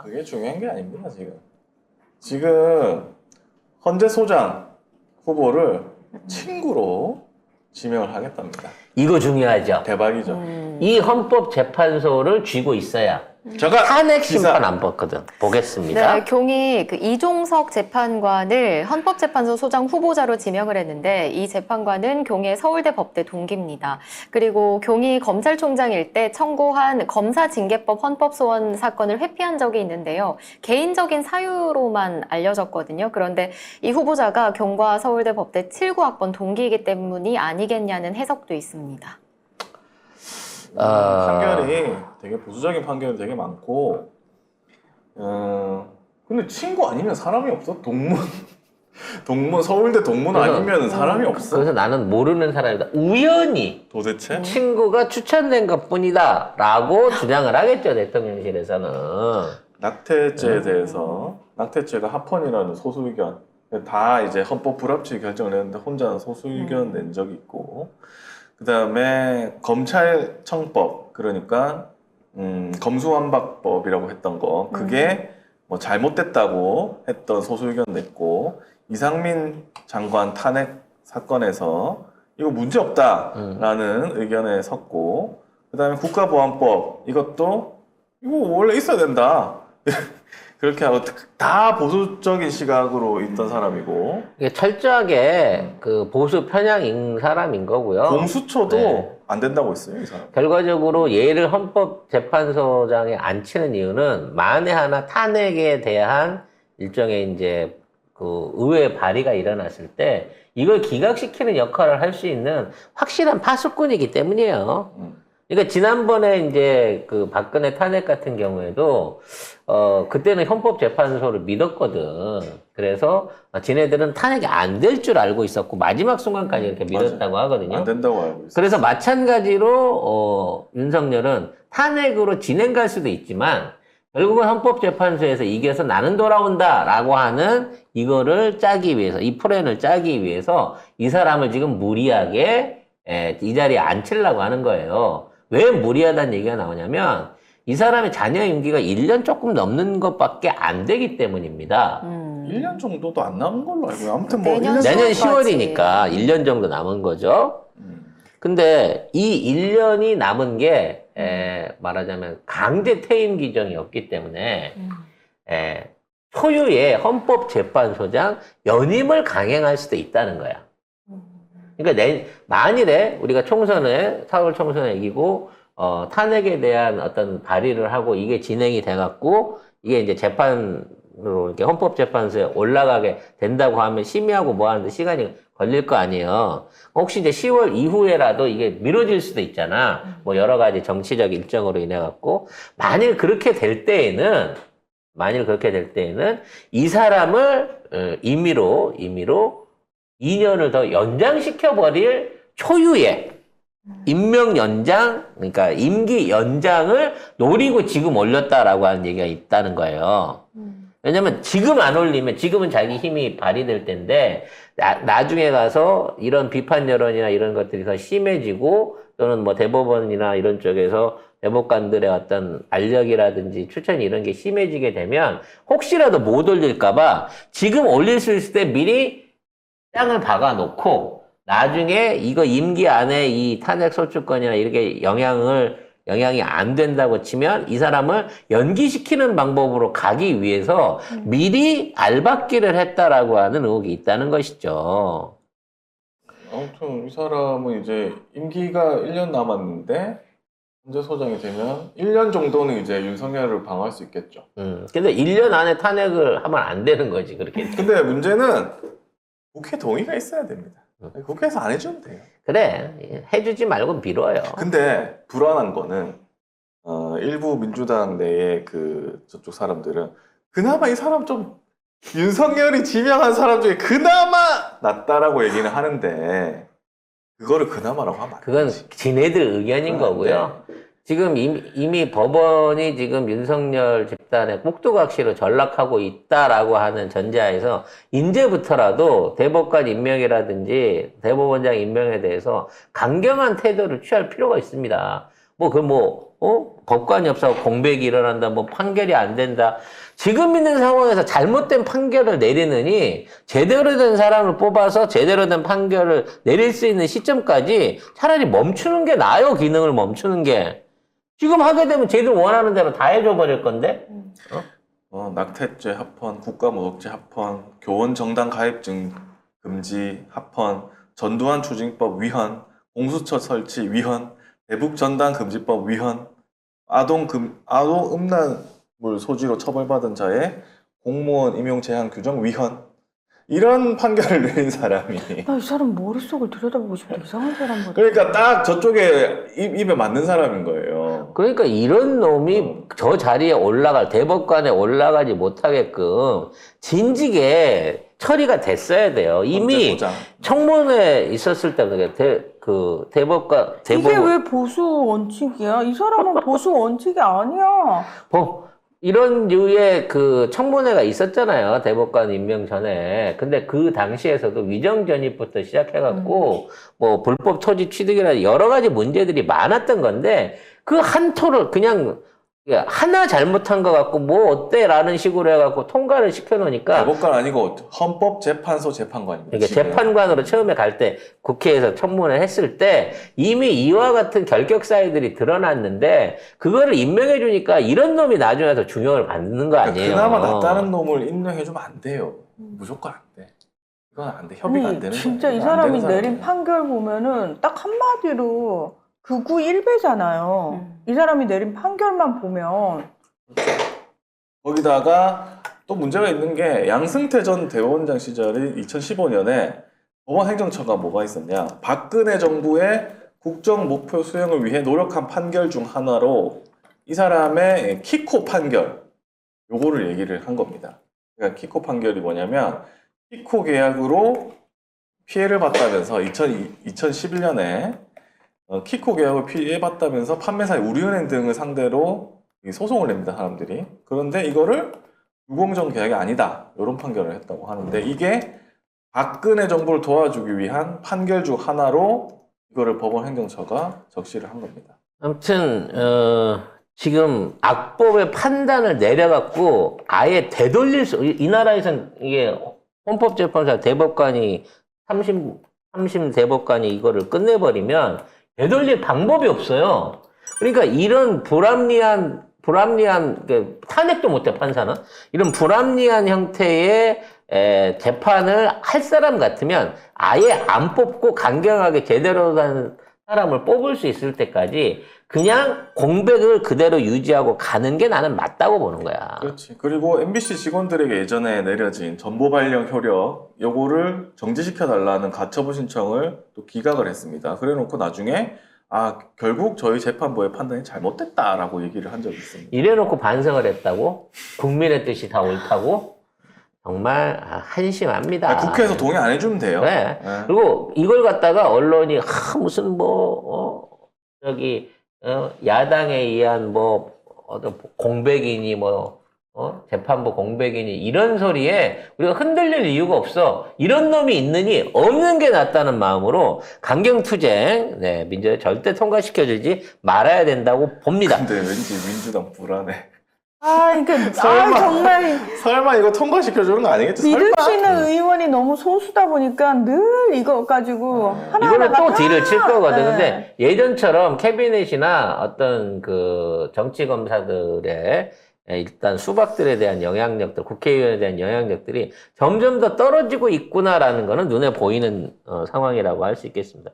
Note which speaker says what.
Speaker 1: 그게 중요한 게 아닙니다, 지금. 지금 헌재 소장 후보를 친구로 지명을 하겠답니다.
Speaker 2: 이거 중요하죠.
Speaker 1: 대박이죠.
Speaker 2: 이 헌법재판소를 쥐고 있어야
Speaker 1: 제가
Speaker 2: 탄핵
Speaker 1: 기사-
Speaker 2: 심판 안 봤거든. 보겠습니다.
Speaker 3: 네, 경이 그 이종석 재판관을 헌법재판소 소장 후보자로 지명을 했는데 이 재판관은 경의 서울대 법대 동기입니다. 그리고 경이 검찰총장일 때 청구한 검사징계법 헌법소원 사건을 회피한 적이 있는데요. 개인적인 사유로만 알려졌거든요. 그런데 이 후보자가 경과 서울대 법대 79학번 동기이기 때문이 아니겠냐는 해석도 있습니다.
Speaker 1: 판결이 되게 보수적인 판결이 되게 많고, 근데 친구 아니면 사람이 없어? 동문 서울대 동문
Speaker 2: 그래서-
Speaker 1: 아니면 사람이 없어?
Speaker 2: 그래서 나는 모르는 사람이다. 우연히
Speaker 1: 도대체?
Speaker 2: 친구가 추천된 것뿐이다 라고 주장을 하겠죠. 대통령실에서는.
Speaker 1: 낙태죄에 대해서 낙태죄가 합헌이라는 소수 의견 다 이제 헌법 불합치 결정을 했는데 혼자 소수 의견 낸 적이 있고, 그 다음에 검찰청법, 그러니까 검수완박법이라고 했던 거, 그게 뭐 잘못됐다고 했던 소수 의견 냈고, 이상민 장관 탄핵 사건에서 이거 문제 없다라는 의견에 섰고, 그 다음에 국가보안법, 이것도 이거 원래 있어야 된다. 그렇게 하고 다 보수적인 시각으로 있던 사람이고,
Speaker 2: 이게 철저하게 그 보수 편향인 사람인 거고요.
Speaker 1: 공수처도
Speaker 2: 네.
Speaker 1: 안 된다고 했어요, 이 사람.
Speaker 2: 결과적으로 얘를 헌법재판소장에 앉히는 이유는 만에 하나 탄핵에 대한 일종의 이제 그 의회 발의가 일어났을 때 이걸 기각시키는 역할을 할 수 있는 확실한 파수꾼이기 때문이에요. 그러니까 지난번에 이제 그 박근혜 탄핵 같은 경우에도 그때는 헌법재판소를 믿었거든. 그래서 지네들은 탄핵이 안 될 줄 알고 있었고 마지막 순간까지 이렇게 믿었다고 하거든요.
Speaker 1: 안 된다고 알고 있어요.
Speaker 2: 그래서 마찬가지로 윤석열은 탄핵으로 진행 갈 수도 있지만 결국은 헌법재판소에서 이겨서 나는 돌아온다라고 하는 이거를 짜기 위해서, 이 플랜을 짜기 위해서 이 사람을 지금 무리하게 이 자리에 앉히려고 하는 거예요. 왜 무리하다는 얘기가 나오냐면 이 사람의 자녀 임기가 1년 조금 넘는 것밖에 안 되기 때문입니다.
Speaker 1: 1년 정도도 안 남은 걸로 알고요. 아무튼 뭐
Speaker 3: 내년
Speaker 1: 1년
Speaker 2: 내년
Speaker 3: 10월까지.
Speaker 2: 10월이니까 1년 정도 남은 거죠. 근데 이 1년이 남은 게 말하자면 강제 퇴임 규정이 없기 때문에 초유의 헌법재판소장 연임을 강행할 수도 있다는 거야. 그러니까 만일에 우리가 4월 총선에 이기고 탄핵에 대한 어떤 발의를 하고 이게 진행이 돼갖고 이게 이제 재판으로 이렇게 헌법재판소에 올라가게 된다고 하면 심의하고 뭐 하는데 시간이 걸릴 거 아니에요. 혹시 이제 10월 이후에라도 이게 미뤄질 수도 있잖아. 뭐 여러 가지 정치적 일정으로 인해 갖고 만일 그렇게 될 때에는 이 사람을 임의로 2년을 더 연장시켜버릴 초유의 임명 연장, 그러니까 임기 연장을 노리고 지금 올렸다라고 하는 얘기가 있다는 거예요. 왜냐면 지금 안 올리면 지금은 자기 힘이 발휘될 텐데 나중에 가서 이런 비판 여론이나 이런 것들이 더 심해지고 또는 뭐 대법원이나 이런 쪽에서 대법관들의 어떤 알력이라든지 추천이 이런 게 심해지게 되면 혹시라도 못 올릴까봐 지금 올릴 수 있을 때 미리 땅을 박아놓고 나중에 이거 임기 안에 이 탄핵 소추권이나 이렇게 영향이 안 된다고 치면 이 사람을 연기시키는 방법으로 가기 위해서 미리 알박기를 했다라고 하는 의혹이 있다는 것이죠.
Speaker 1: 아무튼 이 사람은 이제 임기가 1년 남았는데 헌재 소장이 되면 1년 정도는 이제 윤석열을 방어할 수 있겠죠.
Speaker 2: 근데 1년 안에 탄핵을 하면 안 되는 거지, 그렇게.
Speaker 1: 근데 문제는 국회 동의가 있어야 됩니다. 국회에서 안 해주면 돼요.
Speaker 2: 그래, 해주지 말고 미뤄요.
Speaker 1: 근데 불안한 거는 일부 민주당 내의 저쪽 사람들은 그나마 이 사람 좀 윤석열이 지명한 사람 중에 그나마 낫다라고 얘기는 하는데 그거를 그나마라고 하면 안
Speaker 2: 그건
Speaker 1: 되지.
Speaker 2: 지네들 의견인 거고요. 지금 이미 법원이 지금 윤석열 집단의 꼭두각시로 전락하고 있다라고 하는 전제하에서 이제부터라도 대법관 임명이라든지 대법원장 임명에 대해서 강경한 태도를 취할 필요가 있습니다. 법관이 없어서 공백이 일어난다, 뭐 판결이 안 된다. 지금 있는 상황에서 잘못된 판결을 내리느니 제대로 된 사람을 뽑아서 제대로 된 판결을 내릴 수 있는 시점까지 차라리 멈추는 게 나아요, 기능을 멈추는 게. 지금 하게 되면 쟤들 원하는 대로 다 해줘 버릴 건데?
Speaker 1: 낙태죄 합헌, 국가모독죄 합헌, 교원 정당 가입증 금지 합헌, 전두환 추징법 위헌, 공수처 설치 위헌, 대북 전단 금지법 위헌, 아동 음란물 소지로 처벌받은 자의 공무원 임용 제한 규정 위헌, 이런 판결을 내린 사람이
Speaker 4: 나 이 사람 머릿속을 들여다보고 싶어. 이상한 사람 같아.
Speaker 1: 그러니까 딱 저쪽에 입에 맞는 사람인 거예요.
Speaker 2: 그러니까 이런 놈이 저 자리에 대법관에 올라가지 못하게끔 진지게 처리가 됐어야 돼요. 이미
Speaker 1: 보장.
Speaker 2: 청문회 있었을 때 대법관
Speaker 4: 이게 왜 보수 원칙이야? 이 사람은 보수 원칙이 아니야.
Speaker 2: 이런 류의 그 청문회가 있었잖아요. 대법관 임명 전에. 근데 그 당시에서도 위정 전입부터 시작해갖고 뭐 불법 토지 취득이나 여러 가지 문제들이 많았던 건데 그 한 토를 그냥 하나 잘못한 것 같고 뭐 어때? 라는 식으로 해갖고 통과를 시켜놓으니까
Speaker 1: 대법관 아니고 헌법재판소 재판관입니다.
Speaker 2: 그러니까
Speaker 1: 지금.
Speaker 2: 재판관으로 처음에 갈 때 국회에서 청문회 했을 때 이미 이와 같은 결격 사유들이 드러났는데 그거를 임명해 주니까 이런 놈이 나중에 더 중용을 받는 거 아니에요.
Speaker 1: 그나마 낫다는 놈을 임명해주면 안 돼요. 무조건 안 돼. 이건 안 돼. 협의가 안 되는 거야.
Speaker 4: 진짜 이
Speaker 1: 이거 안
Speaker 4: 사람이
Speaker 1: 되는
Speaker 4: 내린
Speaker 1: 사람이에요.
Speaker 4: 판결 보면은 딱 한마디로 극우 1배잖아요. 이 사람이 내린 판결만 보면
Speaker 1: 거기다가 또 문제가 있는 게 양승태 전 대법원장 시절이 2015년에 법원 행정처가 뭐가 있었냐. 박근혜 정부의 국정 목표 수행을 위해 노력한 판결 중 하나로 이 사람의 키코 판결 요거를 얘기를 한 겁니다. 그러니까 키코 판결이 뭐냐면 키코 계약으로 피해를 봤다면서 2011년에 키코 계약을 피해봤다면서 판매사의 우리은행 등을 상대로 소송을 냅니다, 사람들이. 그런데 이거를 유공정 계약이 아니다, 이런 판결을 했다고 하는데 이게 박근혜 정부를 도와주기 위한 판결 중 하나로 이거를 법원 행정처가 적시를 한 겁니다.
Speaker 2: 아무튼 지금 악법의 판단을 내려갖고 아예 되돌릴 이 나라에선 이게 헌법재판소 대법관이 3심 대법관이 이거를 끝내버리면 되돌릴 방법이 없어요. 그러니까 이런 불합리한 탄핵도 못해 판사는 이런 불합리한 형태의 재판을 할 사람 같으면 아예 안 뽑고 강경하게 제대로 된 사람을 뽑을 수 있을 때까지 그냥 공백을 그대로 유지하고 가는 게 나는 맞다고 보는 거야.
Speaker 1: 그렇지. 그리고 MBC 직원들에게 예전에 내려진 전보 발령 효력 요거를 정지시켜달라는 가처분 신청을 또 기각을 했습니다. 그래놓고 나중에 결국 저희 재판부의 판단이 잘못됐다라고 얘기를 한 적이 있습니다.
Speaker 2: 이래놓고 반성을 했다고? 국민의 뜻이 다 옳다고? 정말 한심합니다.
Speaker 1: 국회에서 동의 안 해주면 돼요.
Speaker 2: 네.
Speaker 1: 네.
Speaker 2: 그리고 이걸 갖다가 언론이 무슨 야당에 의한 어떤 공백이니 재판부 공백이니 이런 소리에 우리가 흔들릴 이유가 없어. 이런 놈이 있느니 없는 게 낫다는 마음으로 강경투쟁 민주당이 절대 통과시켜주지 말아야 된다고 봅니다.
Speaker 1: 근데 왠지 민주당 불안해.
Speaker 4: 그러니까
Speaker 1: 설마.
Speaker 4: 정말
Speaker 1: 설마 이거 통과시켜주는 거 아니겠지?
Speaker 4: 믿을
Speaker 1: 설마?
Speaker 4: 수 있는 의원이 너무 소수다 보니까 늘 이거 가지고
Speaker 2: 이거는
Speaker 4: 하나하나가
Speaker 2: 또 딜을 칠 거거든.
Speaker 4: 네.
Speaker 2: 근데 예전처럼 캐비넷이나 어떤 그 정치 검사들의 일단 수박들에 대한 영향력들, 국회의원에 대한 영향력들이 점점 더 떨어지고 있구나라는 거는 눈에 보이는 상황이라고 할 수 있겠습니다.